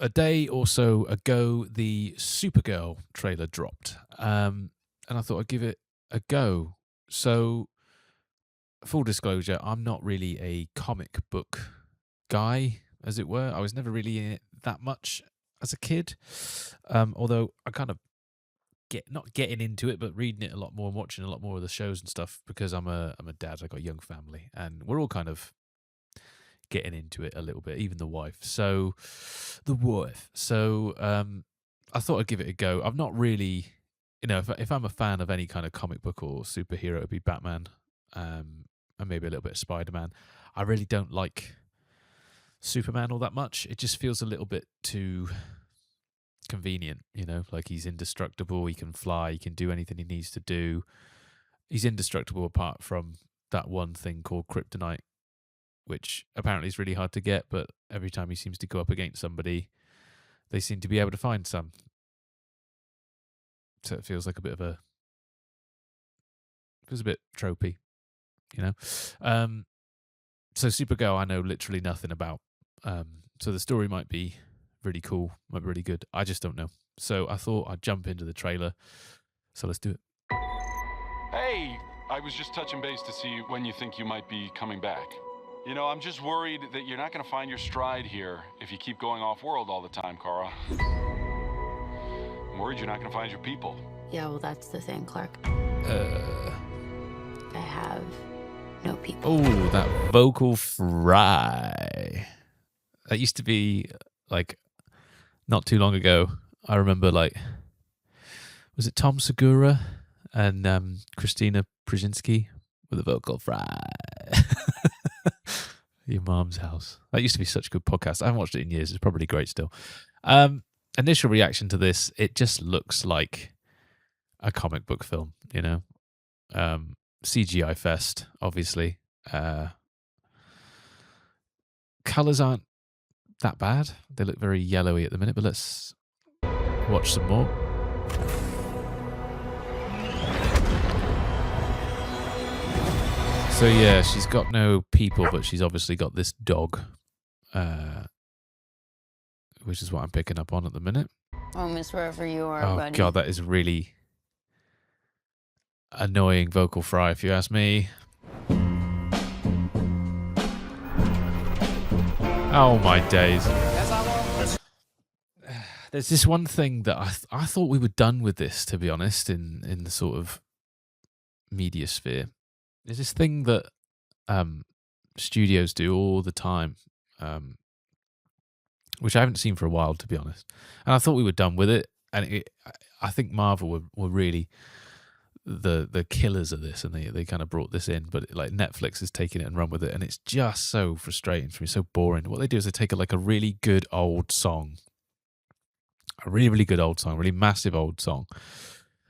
a day or so ago, the Supergirl trailer dropped, and I thought I'd give it a go. So, full disclosure, I'm not really a comic book guy, as it were. I was never really in it that much as a kid, although I kind of not getting into it, but reading it a lot more and watching a lot more of the shows and stuff because I'm a dad. I got a young family, and we're all kind of getting into it a little bit, even the wife. So, I thought I'd give it a go. I'm not really, if I'm a fan of any kind of comic book or superhero, it'd be Batman, and maybe a little bit of Spider-Man. I really don't like Superman all that much. It just feels a little bit too convenient, like he's indestructible, he can fly, he can do anything he needs to do. He's indestructible apart from that one thing called kryptonite, which apparently is really hard to get, but every time he seems to go up against somebody, they seem to be able to find some. So it feels like a bit tropey, So Supergirl, I know literally nothing about. So the story might be really cool, might be really good. I just don't know. So I thought I'd jump into the trailer. So let's do it. Hey, I was just touching base to see when you think you might be coming back. I'm just worried that you're not going to find your stride here if you keep going off-world all the time, Kara. I'm worried you're not going to find your people. Yeah, well, that's the thing, Clark. I have no people. Oh, that vocal fry. That used to be, not too long ago. I remember, was it Tom Segura and Christina Brzezinski with a vocal fry? Your mom's house. That used to be such a good podcast. I haven't watched it in years. It's probably great still. Initial reaction to this, it just looks like a comic book film, CGI fest, obviously. Colors aren't that bad. They look very yellowy at the minute, but let's watch some more. So yeah, she's got no people, but she's obviously got this dog, which is what I'm picking up on at the minute. Oh, miss wherever you are, oh, buddy. God, that is really annoying vocal fry, if you ask me. Oh, my days. There's this one thing that I thought we were done with this, to be honest, in the sort of media sphere. There's this thing that studios do all the time, which I haven't seen for a while, to be honest. And I thought we were done with it. And I think Marvel were really the killers of this, and they kind of brought this in. But Netflix has taken it and run with it, and it's just so frustrating for me, so boring. What they do is they take a really good old song, a really, really good old song, really massive old song,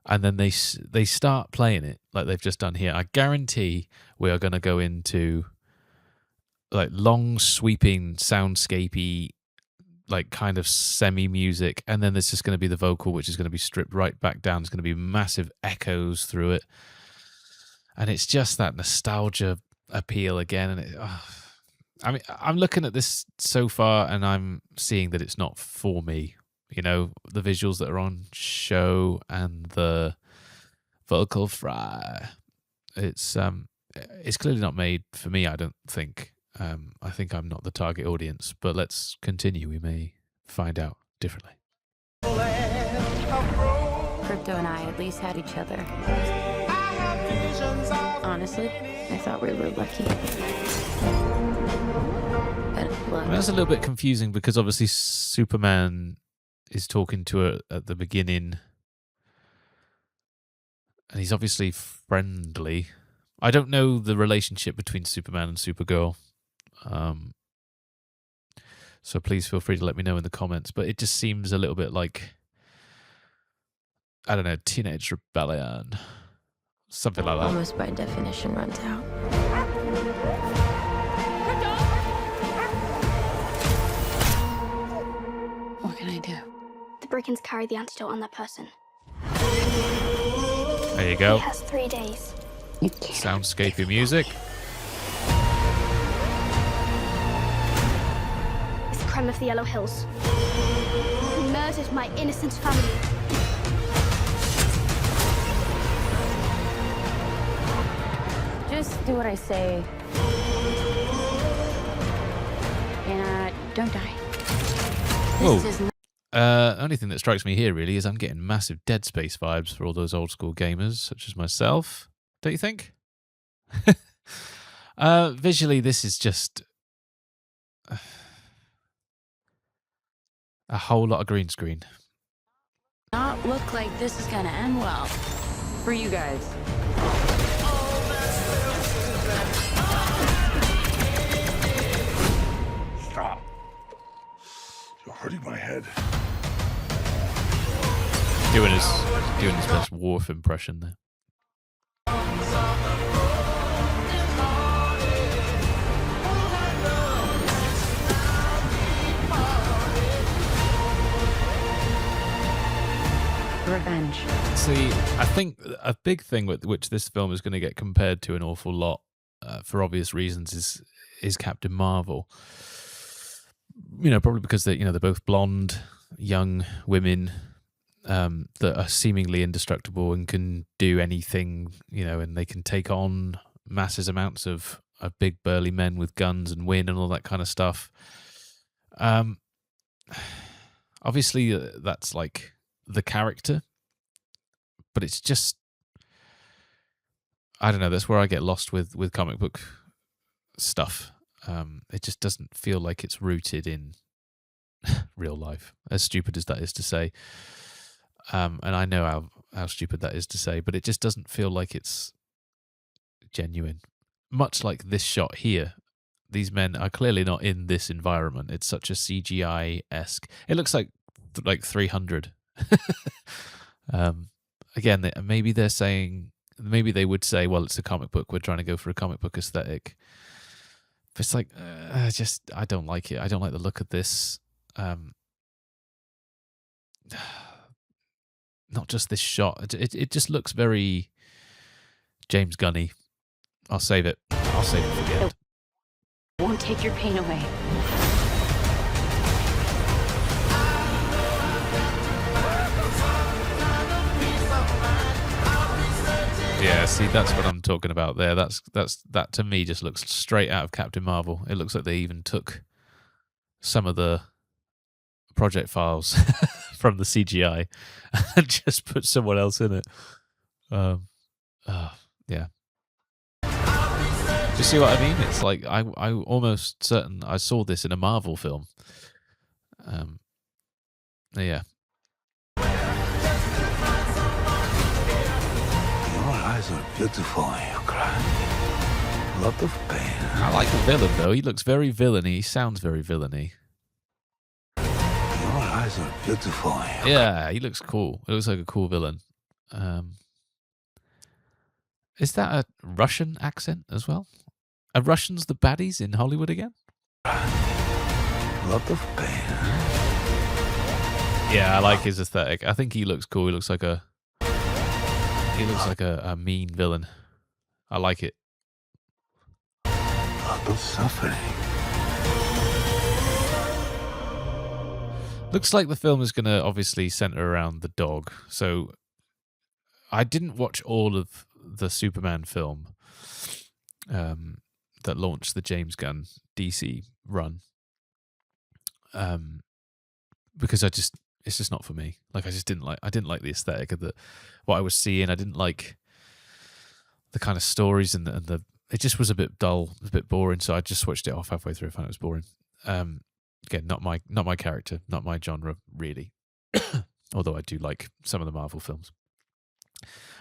and then they start playing it like they've just done here. I guarantee we are going to go into long sweeping soundscapey, kind of semi music, and then there's just going to be the vocal, which is going to be stripped right back down. There's going to be massive echoes through it, and it's just that nostalgia appeal again. And I'm looking at this so far, and I'm seeing that it's not for me. The visuals that are on show and the vocal fry. It's clearly not made for me, I don't think. I think I'm not the target audience, but let's continue. We may find out differently. Krypto and I at least had each other. Honestly, I thought we were lucky. But look. That's a little bit confusing because obviously Superman is talking to her at the beginning, and he's obviously friendly. I don't know the relationship between Superman and Supergirl. So please feel free to let me know in the comments. But it just seems a little bit like, I don't know, teenage rebellion. Something like that. Almost by definition runs out. What can I do? The Brigands carry the antidote on that person. There you go. He has 3 days. You can't. Soundscapey music. It's the crime of the Yellow Hills. murdered my innocent family. Just do what I say. And don't die. Whoa. This is not Only thing that strikes me here really is I'm getting massive Dead Space vibes for all those old school gamers such as myself. Don't you think? Visually, this is just a whole lot of green screen. not look like this is gonna end well for you guys. Stop. You're hurting my head. Doing his best Worf impression there. Revenge. See, I think a big thing with which this film is going to get compared to an awful lot, for obvious reasons, is Captain Marvel. You know, probably because they're both blonde, young women that are seemingly indestructible and can do anything. And they can take on massive amounts of big burly men with guns and win and all that kind of stuff. Obviously, that's like the character, but it's just, I don't know, that's where I get lost with comic book stuff. It just doesn't feel like it's rooted in real life, as stupid as that is to say. And I know how stupid that is to say, but it just doesn't feel like it's genuine. Much like this shot here, these men are clearly not in this environment. It's such a CGI-esque. It looks like 300. Again, maybe they're saying, maybe they would say, well, it's a comic book. We're trying to go for a comic book aesthetic. But it's like, I don't like it. I don't like the look of this. Not just this shot. It just looks very James Gunny. I'll save it for the end. Won't take your pain away. Yeah, see, that's what I'm talking about there. That to me just looks straight out of Captain Marvel. It looks like they even took some of the project files from the CGI and just put someone else in it. Yeah. Do you see what I mean? It's like I'm almost certain I saw this in a Marvel film. Yeah. Your eyes are beautiful and you cry. A lot of pain. I like the villain though. He looks very villainy. He sounds very villainy. Your eyes are beautiful and you Yeah, he looks cool. It looks like a cool villain. Is that a Russian accent as well? Are Russians the baddies in Hollywood again? cry. A lot of pain. Yeah, I like his aesthetic. I think he looks cool. He looks like a mean villain. I like it. A lot of suffering. Looks like the film is going to obviously center around the dog. So I didn't watch all of the Superman film that launched the James Gunn DC run because it's just not for me. Like I didn't like the aesthetic of what I was seeing. I didn't like the kind of stories and the it just was a bit dull, a bit boring. So I just switched it off halfway through. I found it was boring. Again, not my character, not my genre really. Although I do like some of the Marvel films.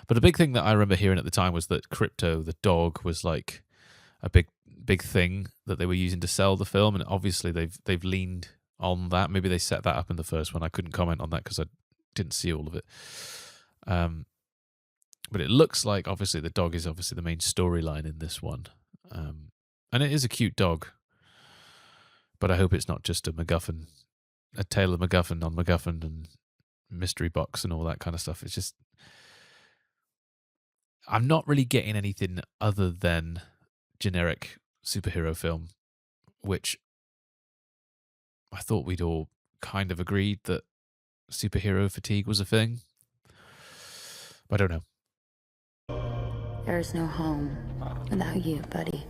But the big thing that I remember hearing at the time was that Krypto, the dog, was like a big thing that they were using to sell the film, and obviously they've leaned on that. Maybe they set that up in the first one. I couldn't comment on that because I didn't see all of it. But it looks like obviously the dog is obviously the main storyline in this one, and it is a cute dog. But I hope it's not just a MacGuffin, a tale of MacGuffin on MacGuffin and mystery box and all that kind of stuff. It's just, I'm not really getting anything other than generic superhero film, which I thought we'd all kind of agreed that superhero fatigue was a thing. But I don't know. There is no home without you, buddy.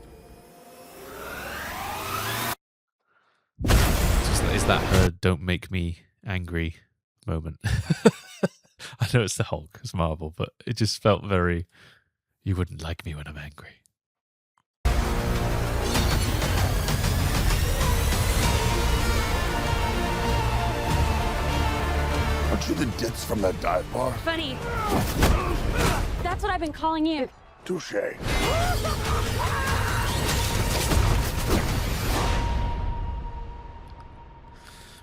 Is that her "don't make me angry" moment? I know it's the Hulk, it's Marvel, but it just felt very, you wouldn't like me when I'm angry. Aren't you the ditz from that dive bar? Funny. That's what I've been calling you. Touche.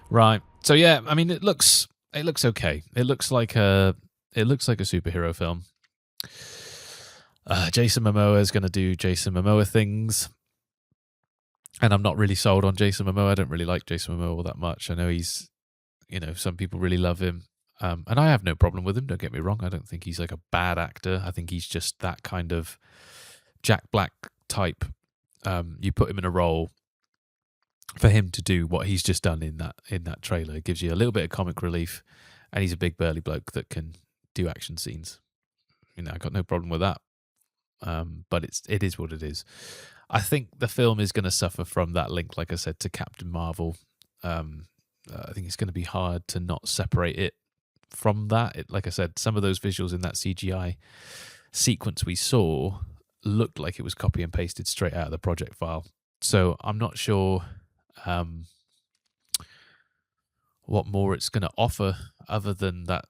Right. So yeah, I mean, it looks okay. It looks like a superhero film. Jason Momoa is going to do Jason Momoa things, and I'm not really sold on Jason Momoa. I don't really like Jason Momoa all that much. I know he's, some people really love him, and I have no problem with him. Don't get me wrong. I don't think he's like a bad actor. I think he's just that kind of Jack Black type. You put him in a role, for him to do what he's just done in that trailer, it gives you a little bit of comic relief, and he's a big burly bloke that can do action scenes. I got no problem with that. But it is what it is. I think the film is going to suffer from that link, like I said, to Captain Marvel. I think it's going to be hard to not separate it from that. Like I said, some of those visuals in that CGI sequence we saw looked like it was copy and pasted straight out of the project file. So I'm not sure what more it's going to offer other than that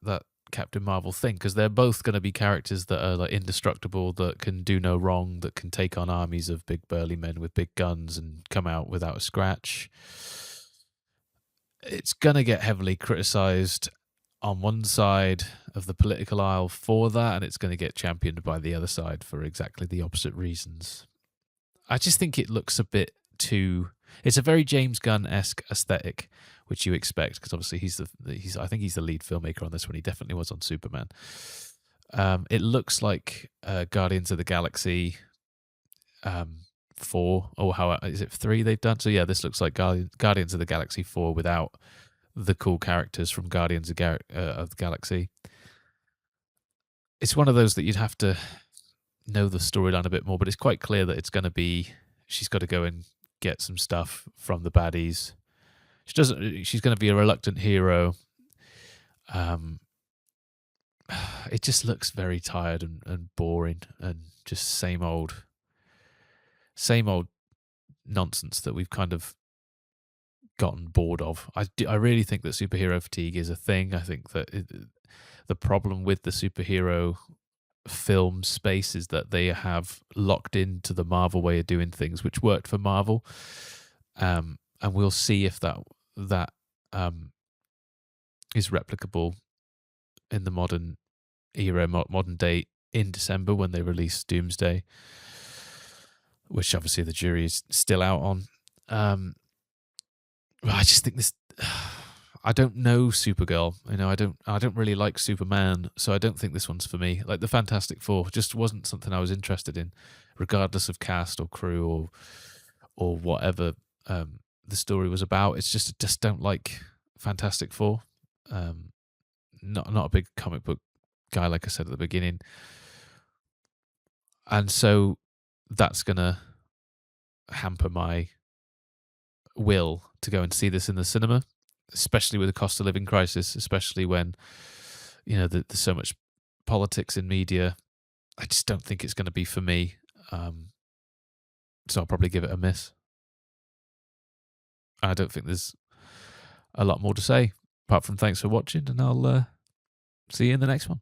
Captain Marvel thing, because they're both going to be characters that are like indestructible, that can do no wrong, that can take on armies of big burly men with big guns and come out without a scratch. It's going to get heavily criticized on one side of the political aisle for that, and it's going to get championed by the other side for exactly the opposite reasons. I just think it looks a bit too... It's a very James Gunn-esque aesthetic, which you expect, because obviously I think he's the lead filmmaker on this one. He definitely was on Superman. It looks like Guardians of the Galaxy 4, or how is it 3 they've done? So yeah, this looks like Guardians of the Galaxy 4 without the cool characters from Guardians of the Galaxy. It's one of those that you'd have to know the storyline a bit more, but it's quite clear that it's going to be, she's got to go and get some stuff from the baddies. She's going to be a reluctant hero. It just looks very tired and boring, and just same old nonsense that we've kind of gotten bored of. I really think that superhero fatigue is a thing. I think that the problem with the superhero film space is that they have locked into the Marvel way of doing things, which worked for Marvel. And we'll see if that is replicable in the modern era, modern day, in December when they release Doomsday, which obviously the jury is still out on. I just think this... I don't know Supergirl. I don't really like Superman, so I don't think this one's for me. Like the Fantastic Four just wasn't something I was interested in, regardless of cast or crew or whatever the story was about. It's just don't like Fantastic Four. Not a big comic book guy, like I said at the beginning, and so that's gonna hamper my will to go and see this in the cinema, especially with the cost of living crisis, especially when there's so much politics in media. I just don't think it's going to be for me, so I'll probably give it a miss. I don't think there's a lot more to say apart from thanks for watching, and I'll see you in the next one.